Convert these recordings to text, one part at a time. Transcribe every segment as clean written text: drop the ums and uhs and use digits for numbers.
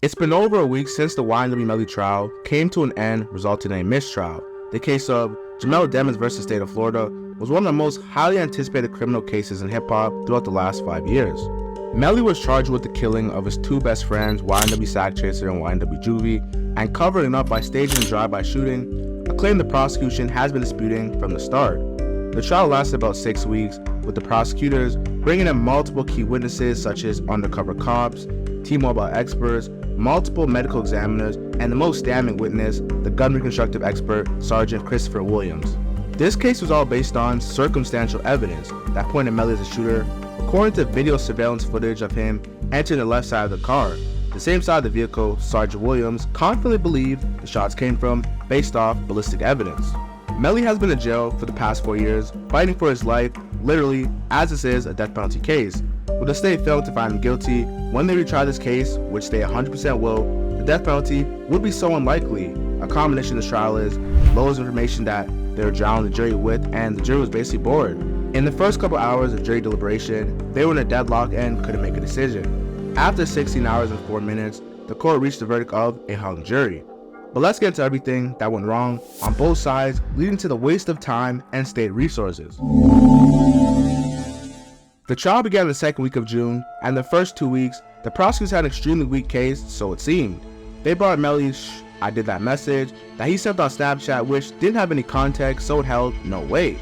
It's been over a week since the YNW Melly trial came to an end, resulting in a mistrial. The case of Jamel Demons versus State of Florida was one of the most highly anticipated criminal cases in hip-hop throughout the last 5 years. Melly was charged with the killing of his two best friends, YNW Sack Chaser and YNW Juvie, and covering up by staging a drive-by shooting, a claim the prosecution has been disputing from the start. The trial lasted about 6 weeks, with the prosecutors bringing in multiple key witnesses such as undercover cops, T-Mobile experts, multiple medical examiners, and the most damning witness, the gun reconstructive expert, Sergeant Christopher Williams. This case was all based on circumstantial evidence that pointed Melly as a shooter, according to video surveillance footage of him entering the left side of the car, the same side of the vehicle Sergeant Williams confidently believed the shots came from based off ballistic evidence. Melly has been in jail for the past 4 years, fighting for his life, literally, as this is a death penalty case. With the state failing to find him guilty, when they retry this case, which they 100% will, the death penalty would be so unlikely. A combination of this trial is lowest information that they were drowning the jury with, and the jury was basically bored. In the first couple hours of jury deliberation, they were in a deadlock and couldn't make a decision. After 16 hours and 4 minutes, the court reached the verdict of a hung jury. But let's get into everything that went wrong on both sides, leading to the waste of time and state resources. The trial began the second week of June, and the first 2 weeks, the prosecutors had an extremely weak case, so it seemed. They brought Melly's I did that message that he sent on Snapchat, which didn't have any context, so it held no weight.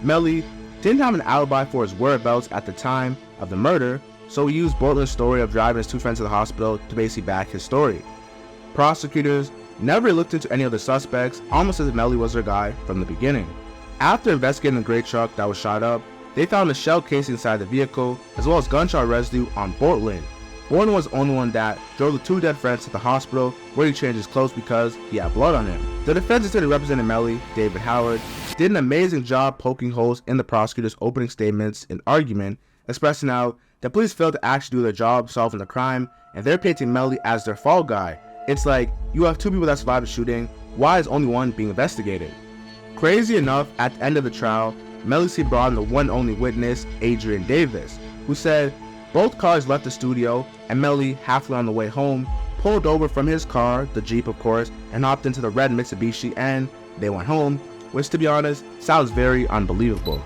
Melly didn't have an alibi for his whereabouts at the time of the murder, so he used Bortland's story of driving his two friends to the hospital to basically back his story. Prosecutors never looked into any of the suspects, almost as if Melly was their guy from the beginning. After investigating the gray truck that was shot up, they found a shell casing inside the vehicle, as well as gunshot residue on Bortland. Bortland was the only one that drove the two dead friends to the hospital, where he changed his clothes because he had blood on him. The defense attorney representing Melly, David Howard, did an amazing job poking holes in the prosecutor's opening statements and argument, expressing how the police failed to actually do their job solving the crime, and they're painting Melly as their fall guy. It's like, you have two people that survived the shooting, why is only one being investigated? Crazy enough, at the end of the trial, Melly brought in the one only witness, Adrian Davis, who said both cars left the studio and Melly, halfway on the way home, pulled over from his car, the Jeep of course, and hopped into the red Mitsubishi and they went home, which to be honest, sounds very unbelievable.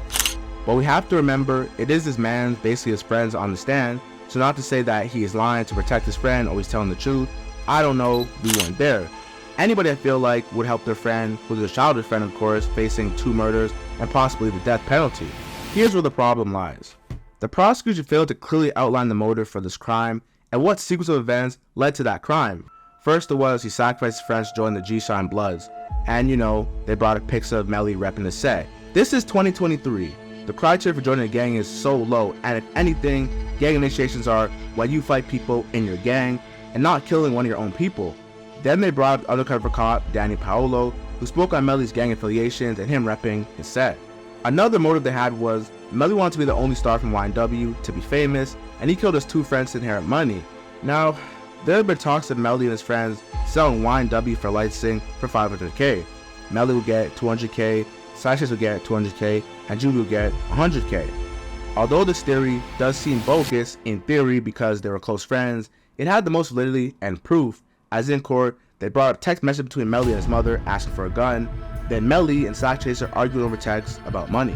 But we have to remember, it is this man, basically his friends on the stand, so not to say that he is lying to protect his friend or he's telling the truth, I don't know, we weren't there. Anybody I feel like would help their friend, who's a childhood friend of course, facing 2 murders and possibly the death penalty. Here's where the problem lies. The prosecution failed to clearly outline the motive for this crime and what sequence of events led to that crime. First it was he sacrificed his friends to join the G-Shine Bloods, and they brought a picture of Melly repping the set. This is 2023. The criteria for joining a gang is so low, and if anything, gang initiations are when you fight people in your gang and not killing one of your own people. Then they brought up undercover cop Danny Paolo, who spoke on Melly's gang affiliations and him repping his set. Another motive they had was Melly wanted to be the only star from YNW to be famous, and he killed his 2 friends to inherit money. Now, there have been talks of Melly and his friends selling YNW for licensing for $500K. Melly would get $200K, Sasha would get $200K, and Julie would get $100K. Although this theory does seem bogus in theory because they were close friends, it had the most validity and proof, as in court, they brought a text message between Melly and his mother asking for a gun, then Melly and Sack Chaser argued over text about money.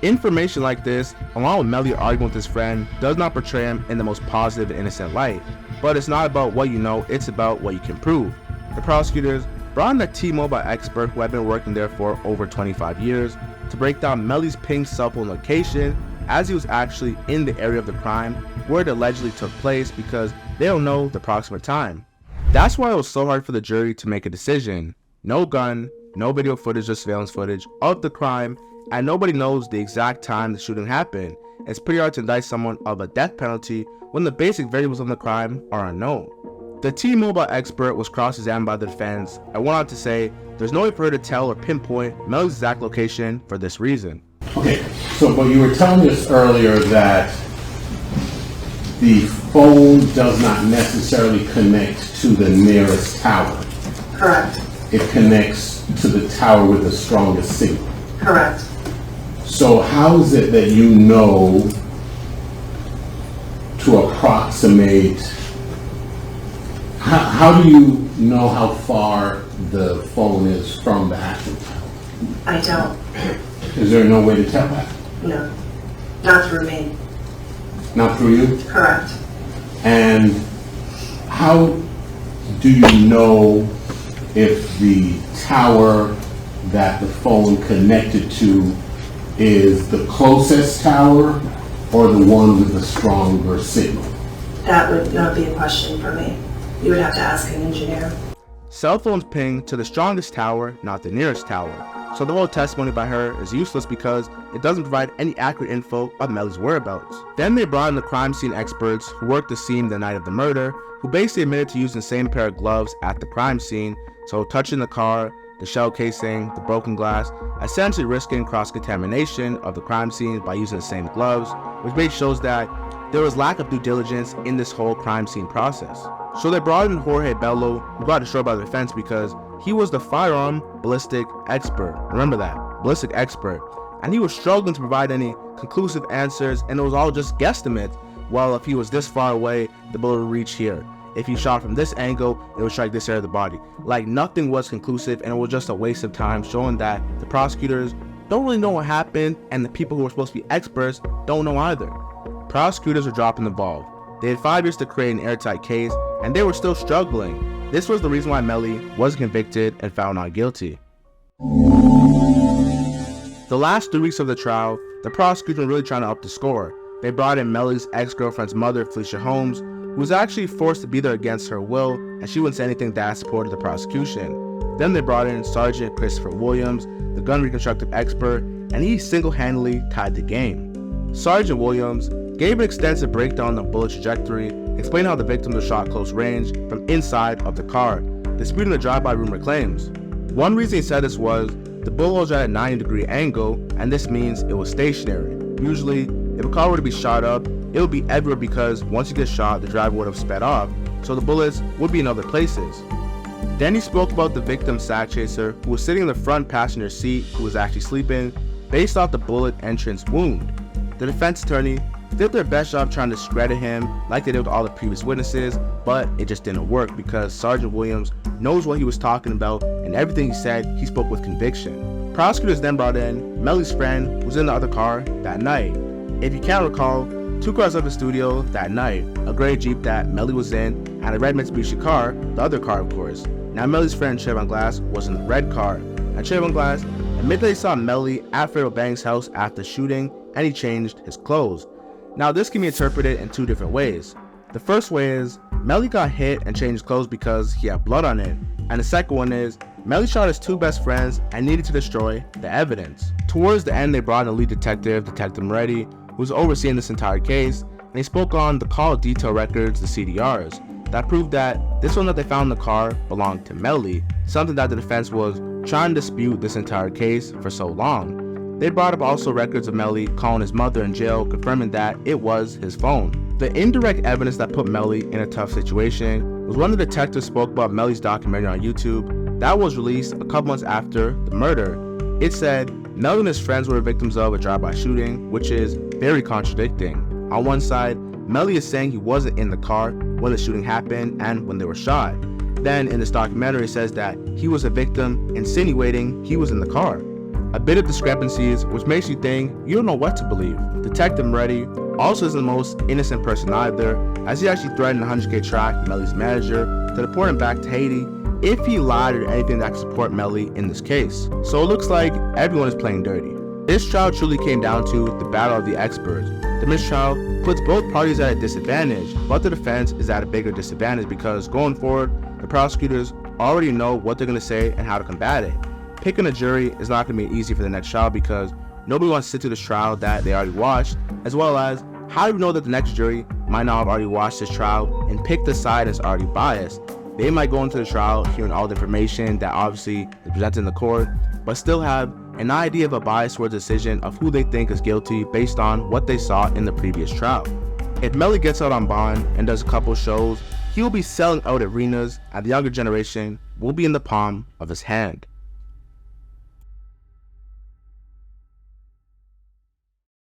Information like this, along with Melly arguing with his friend, does not portray him in the most positive and innocent light, but it's not about what you know, it's about what you can prove. The prosecutors brought in a T-Mobile expert who had been working there for over 25 years to break down Melly's pinged cell phone location as he was actually in the area of the crime where it allegedly took place because they don't know the approximate time. That's why it was so hard for the jury to make a decision. No gun, no video footage or surveillance footage of the crime, and nobody knows the exact time the shooting happened. It's pretty hard to indict someone of a death penalty when the basic variables of the crime are unknown. The T-Mobile expert was cross-examined by the defense and went on to say there's no way for her to tell or pinpoint Melly's exact location for this reason. Okay, but you were telling us earlier that the phone does not necessarily connect to the nearest tower. Correct. It connects to the tower with the strongest signal. Correct. So how is it that you know to approximate How do you know how far the phone is from the actual tower? I don't. Is there no way to tell that? No. Not through me. Not through you? Correct. And how do you know if the tower that the phone connected to is the closest tower or the one with the stronger signal? That would not be a question for me. You would have to ask an engineer. Cell phones ping to the strongest tower, not the nearest tower. So the whole testimony by her is useless because it doesn't provide any accurate info of Melly's whereabouts. Then they brought in the crime scene experts who worked the scene the night of the murder, who basically admitted to using the same pair of gloves at the crime scene, so touching the car, the shell casing, the broken glass, essentially risking cross-contamination of the crime scene by using the same gloves, which basically shows that there was lack of due diligence in this whole crime scene process. So they brought in Jorge Bello, who got destroyed by the defense because he was the firearm ballistic expert. Remember that, ballistic expert. And he was struggling to provide any conclusive answers, and it was all just guesstimates. Well, if he was this far away, the bullet would reach here. If he shot from this angle, it would strike this area of the body. Like, nothing was conclusive, and it was just a waste of time, showing that the prosecutors don't really know what happened, and the people who were supposed to be experts don't know either. Prosecutors were dropping the ball. They had 5 years to create an airtight case, and they were still struggling. This was the reason why Melly was convicted and found not guilty. The last 3 weeks of the trial, the prosecutor were really trying to up the score. They brought in Melly's ex-girlfriend's mother, Felicia Holmes, who was actually forced to be there against her will, and she wouldn't say anything that supported the prosecution. Then they brought in Sergeant Christopher Williams, the gun reconstructive expert, and he single-handedly tied the game. Sergeant Williams gave an extensive breakdown of bullet trajectory, explaining how the victim was shot close range from inside of the car, disputing the drive-by rumor claims. One reason he said this was the bullet was at a 90-degree angle, and this means it was stationary. Usually, if a car were to be shot up, it would be everywhere because once you get shot, the driver would have sped off, so the bullets would be in other places. Then he spoke about the victim's sack chaser, who was sitting in the front passenger seat, who was actually sleeping, based off the bullet entrance wound. The defense attorney did their best job trying to discredit him like they did with all the previous witnesses, but it just didn't work because Sergeant Williams knows what he was talking about, and everything he said, he spoke with conviction. Prosecutors then brought in Melly's friend, who was in the other car that night. If you can't recall, 2 cars left the studio that night, a gray Jeep that Melly was in, and a red Mitsubishi car, the other car of course. Now Melly's friend Trayvon Glass was in the red car, and Trayvon Glass admitted that he saw Melly at Fredo Bang's house after the shooting, and he changed his clothes. Now this can be interpreted in 2 different ways. The first way is, Melly got hit and changed his clothes because he had blood on it. And the second one is, Melly shot his 2 best friends and needed to destroy the evidence. Towards the end, they brought in the lead detective, Detective Melly, who was overseeing this entire case, and he spoke on the call detail records, the CDRs, that proved that this one that they found in the car belonged to Melly, something that the defense was trying to dispute this entire case for so long. They brought up also records of Melly calling his mother in jail, confirming that it was his phone. The indirect evidence that put Melly in a tough situation was when the detective spoke about Melly's documentary on YouTube that was released a couple months after the murder. It said Melly and his friends were victims of a drive-by shooting, which is very contradicting. On one side, Melly is saying he wasn't in the car when the shooting happened and when they were shot. Then in this documentary it says that he was a victim, insinuating he was in the car. A bit of discrepancies, which makes you think you don't know what to believe. Detective Melly also isn't the most innocent person either, as he actually threatened a 100K track Melly's manager to deport him back to Haiti if he lied or anything that could support Melly in this case. So it looks like everyone is playing dirty. This trial truly came down to the battle of the experts. The mistrial puts both parties at a disadvantage, but the defense is at a bigger disadvantage because going forward, the prosecutors already know what they're going to say and how to combat it. Picking a jury is not going to be easy for the next trial because nobody wants to sit through this trial that they already watched, as well as how do you know that the next jury might not have already watched this trial and picked the side that's already biased. They might go into the trial hearing all the information that obviously is presented in the court, but still have an idea of a bias towards the decision of who they think is guilty based on what they saw in the previous trial. If Melly gets out on bond and does a couple shows, he will be selling out arenas, and the younger generation will be in the palm of his hand.